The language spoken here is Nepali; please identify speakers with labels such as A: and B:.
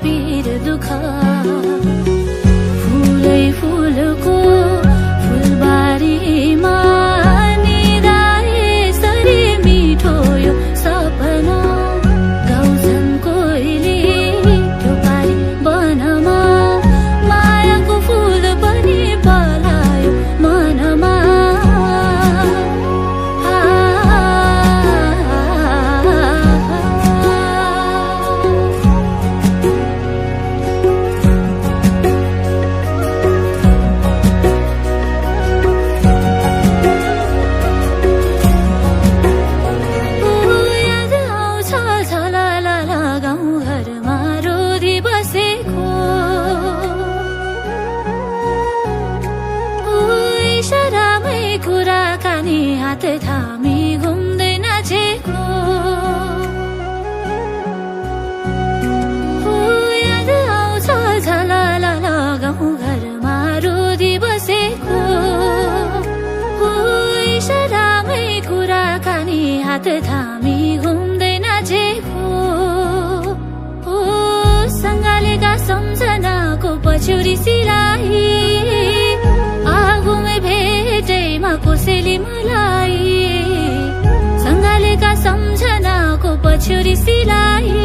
A: पीर दुख फुलै फुलको फुलबारीमा निदाए सरी मिठो यो सपना गाउँछन् कोइली त्यो पारी वनमा मायाको फुल पनि पलायो मनमा कुराकानी हात थामी घुम्दै नाचेको याद आउँछ झलल गाउँ घरमा रोदी बसेको इसारामै कुराकानी हात थामी घुम्दै नाचेको सँगालेका सम्झनाको पछ्यौरी सिलाई आगोमै भेटैमा कोसेली मलाई सँगालेका सम्झनाको पछ्यौरी सिलाई